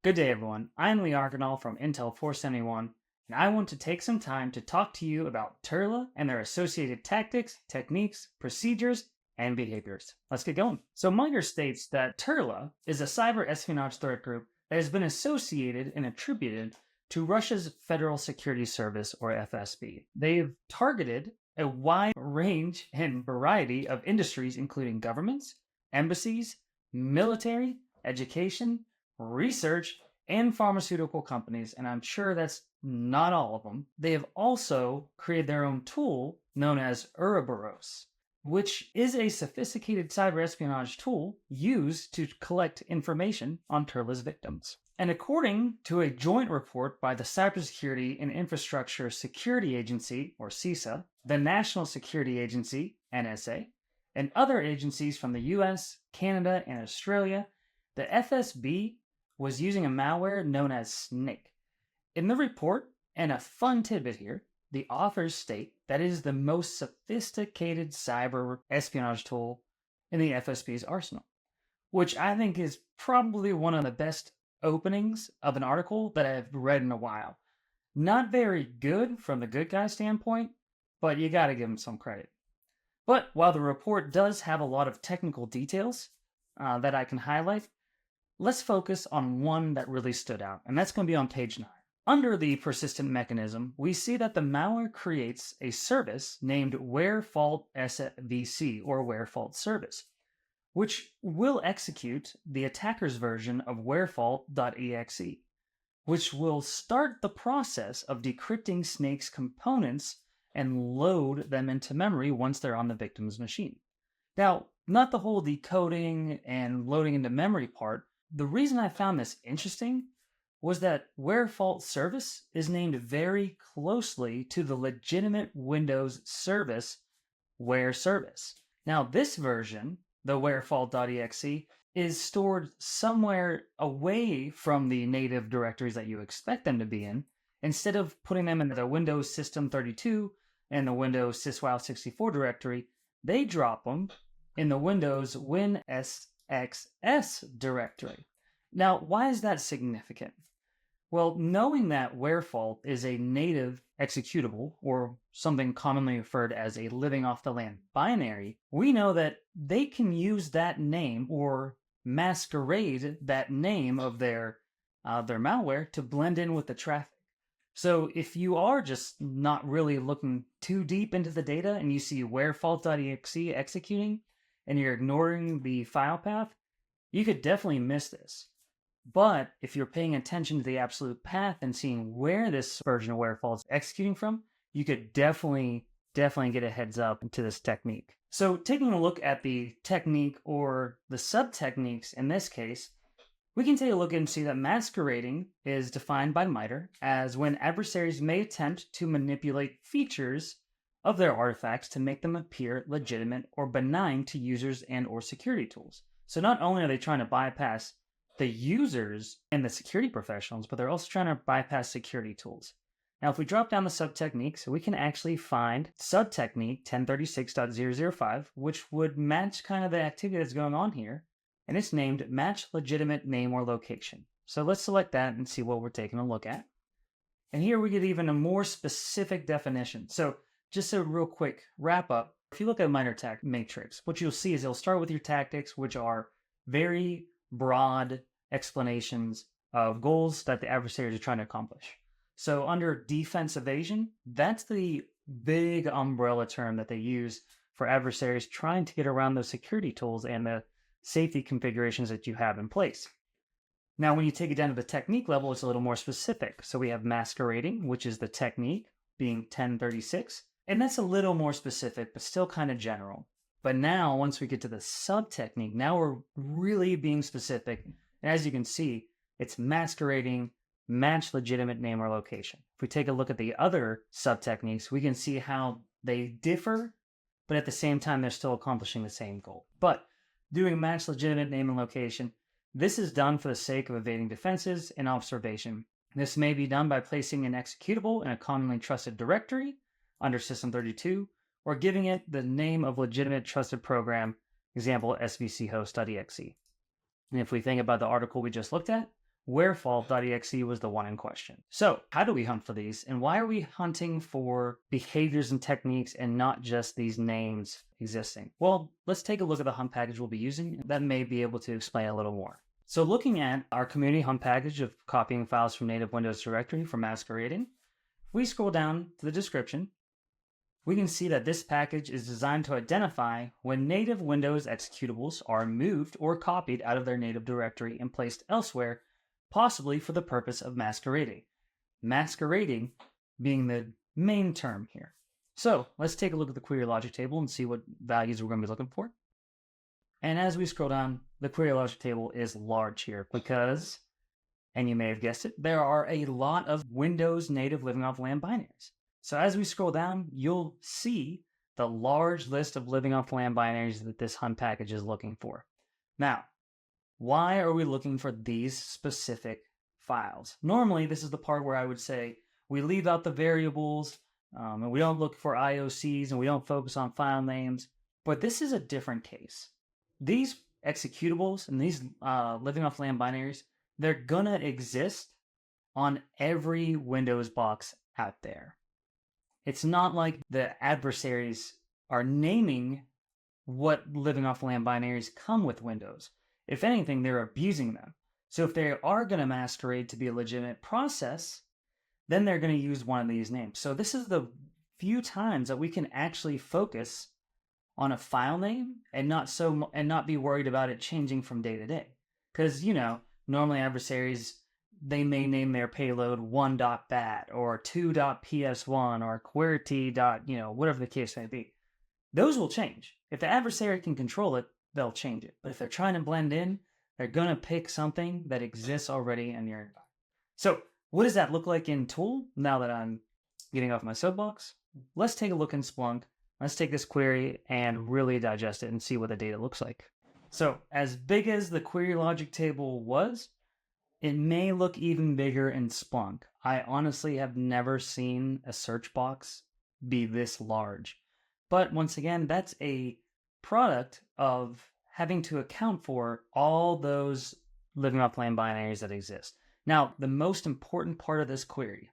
Good day, everyone. I'm Lee Argonal from Intel 471, and I want to take some time to talk to you about Turla and their associated tactics, techniques, procedures, and behaviors. Let's get going. So MITRE states that Turla is a cyber espionage threat group that has been associated and attributed to Russia's Federal Security Service, or FSB. They've targeted a wide range and variety of industries, including governments, embassies, military, education, research, and pharmaceutical companies, and I'm sure that's not all of them. They have also created their own tool known as Uroburos, which is a sophisticated cyber espionage tool used to collect information on Turla's victims. And according to a joint report by the Cybersecurity and Infrastructure Security Agency, or CISA, the National Security Agency, NSA, and other agencies from the US, Canada, and Australia, the FSB was using a malware known as Snake. In the report, and a fun tidbit here, the authors state that it is the most sophisticated cyber espionage tool in the FSB's arsenal, which I think is probably one of the best openings of an article that I've read in a while. Not very good from the good guy standpoint, but you gotta give him some credit. But while the report does have a lot of technical details that I can highlight, let's focus on one that really stood out, and that's going to be on page 9. Under the persistent mechanism, we see that the malware creates a service named where-fault SVC, or where-fault service, which will execute the attacker's version of where-fault.exe, which will start the process of decrypting Snake's components and load them into memory once they're on the victim's machine. Now, not the whole decoding and loading into memory part. The reason I found this interesting was that where-fault service is named very closely to the legitimate Windows service, where service. Now, this version, the where-fault.exe, is stored somewhere away from the native directories that you expect them to be in. Instead of putting them in the Windows System 32 and the Windows syswile64 directory, they drop them in the Windows WinSXS directory. Now, why is that significant? Well, knowing that where-fault is a native executable, or something commonly referred as a living off the land binary, we know that they can use that name or masquerade that name of their malware to blend in with the traffic. So if you are just not really looking too deep into the data and you see where-fault.exe executing and you're ignoring the file path, you could definitely miss this. But if you're paying attention to the absolute path and seeing where this version of where-fault is executing from, you could definitely get a heads up into this technique. So taking a look at the technique or the sub-techniques in this case, we can take a look and see that masquerading is defined by MITRE as when adversaries may attempt to manipulate features of their artifacts to make them appear legitimate or benign to users and or security tools. So not only are they trying to bypass the users and the security professionals, but they're also trying to bypass security tools. Now, if we drop down the sub-techniques, we can actually find sub-technique 1036.005, which would match kind of the activity that's going on here, and it's named Match Legitimate Name or Location. So let's select that and see what we're taking a look at. And here we get even a more specific definition. So just a real quick wrap up. If you look at MITRE TAC matrix, what you'll see is it'll start with your tactics, which are very broad explanations of goals that the adversaries are trying to accomplish. So under defense evasion, that's the big umbrella term that they use for adversaries trying to get around those security tools and the safety configurations that you have in place. Now, when you take it down to the technique level, it's a little more specific. So we have masquerading, which is the technique, being 1036, and that's a little more specific, but still kind of general. But now, once we get to the sub-technique, now we're really being specific. And as you can see, it's masquerading, match legitimate name or location. If we take a look at the other sub-techniques, we can see how they differ, but at the same time, they're still accomplishing the same goal. But doing match legitimate name and location, this is done for the sake of evading defenses and observation. This may be done by placing an executable in a commonly trusted directory under System 32, or giving it the name of legitimate trusted program, example svchost.exe. And if we think about the article we just looked at, wherefault.exe was the one in question. So how do we hunt for these, and why are we hunting for behaviors and techniques and not just these names existing? Well, let's take a look at the hunt package we'll be using. That may be able to explain a little more. So looking at our community hunt package of copying files from native Windows directory for masquerading, we scroll down to the description. We can see that this package is designed to identify when native Windows executables are moved or copied out of their native directory and placed elsewhere, possibly for the purpose of masquerading. Masquerading being the main term here. So let's take a look at the query logic table and see what values we're going to be looking for. And as we scroll down, the query logic table is large here because, and you may have guessed it, there are a lot of Windows native living off LAN binaries. So as we scroll down, you'll see the large list of living off LAN binaries that this hunt package is looking for. Now, why are we looking for these specific files? Normally, this is the part where I would say we leave out the variables, and we don't look for IOCs, and we don't focus on file names. But this is a different case. These executables and these living off LAN binaries, they're gonna exist on every Windows box out there. It's not like the adversaries are naming what living off LAN binaries come with Windows. If anything, they're abusing them. So if they are going to masquerade to be a legitimate process, then they're going to use one of these names. So this is the few times that we can actually focus on a file name and not be worried about it changing from day to day. Because, normally adversaries, they may name their payload 1.bat or 2.ps1 or QWERTY. Whatever the case may be. Those will change. If the adversary can control it, they'll change it. But if they're trying to blend in, they're going to pick something that exists already in your environment. So what does that look like in Tool now that I'm getting off my soapbox? Let's take a look in Splunk. Let's take this query and really digest it and see what the data looks like. So as big as the query logic table was, it may look even bigger in Splunk. I honestly have never seen a search box be this large. But once again, that's a product of having to account for all those living off LAN binaries that exist. Now, the most important part of this query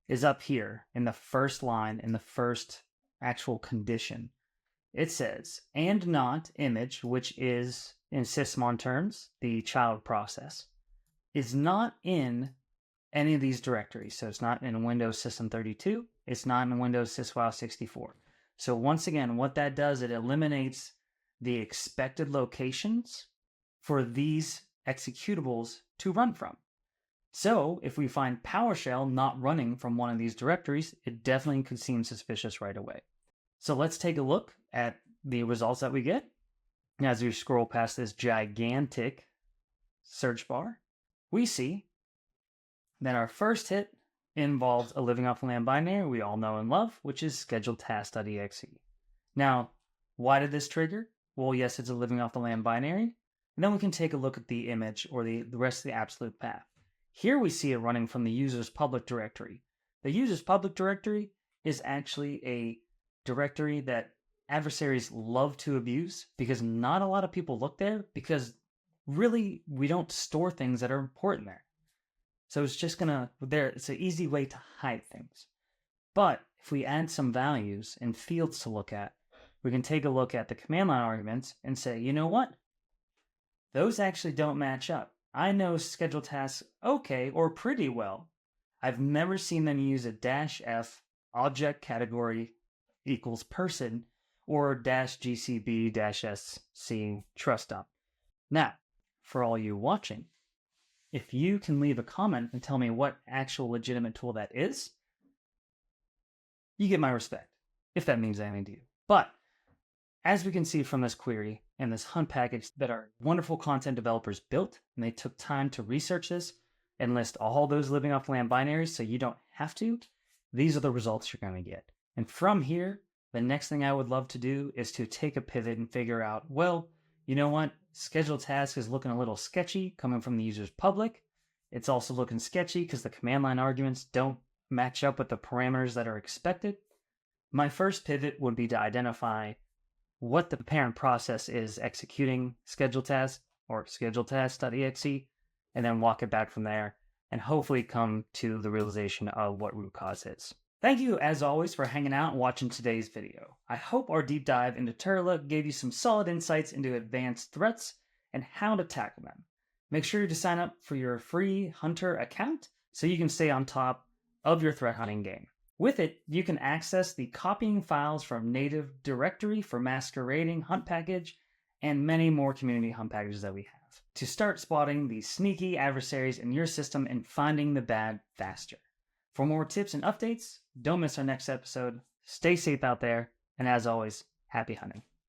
is up here in the first line, in the first actual condition. It says, and not image, which is in sysmon terms, the child process, is not in any of these directories. So it's not in Windows System 32. It's not in Windows sysfile 64. So once again, what that does, it eliminates the expected locations for these executables to run from. So if we find PowerShell not running from one of these directories, it definitely could seem suspicious right away. So let's take a look at the results that we get. As we scroll past this gigantic search bar, we see that our first hit involves a living off LAN binary we all know and love, which is scheduled_task.exe. Now, why did this trigger? Well, yes, it's a living off the LAN binary. And then we can take a look at the image or the rest of the absolute path. Here we see it running from the user's public directory. The user's public directory is actually a directory that adversaries love to abuse because not a lot of people look there because really we don't store things that are important there. So it's just it's an easy way to hide things. But if we add some values and fields to look at, we can take a look at the command line arguments and say, you know what? Those actually don't match up. I know scheduled tasks okay or pretty well. I've never seen them use a -f object category equals person or -gcb-sc trust dump. Now, for all you watching, if you can leave a comment and tell me what actual legitimate tool that is, you get my respect, if that means anything to you. But as we can see from this query and this hunt package that our wonderful content developers built, and they took time to research this and list all those living off LAN binaries so you don't have to, these are the results you're going to get. And from here, the next thing I would love to do is to take a pivot and figure out, well, you know what? Scheduled task is looking a little sketchy coming from the user's public. It's also looking sketchy because the command line arguments don't match up with the parameters that are expected. My first pivot would be to identify what the parent process is executing scheduled task or scheduled task.exe, and then walk it back from there, and hopefully come to the realization of what root cause is. Thank you, as always, for hanging out and watching today's video. I hope our deep dive into Turla gave you some solid insights into advanced threats and how to tackle them. Make sure to sign up for your free Hunter account so you can stay on top of your threat hunting game. With it, you can access the copying files from native directory for masquerading hunt package and many more community hunt packages that we have to start spotting the sneaky adversaries in your system and finding the bad faster. For more tips and updates, don't miss our next episode. Stay safe out there, and as always, happy hunting.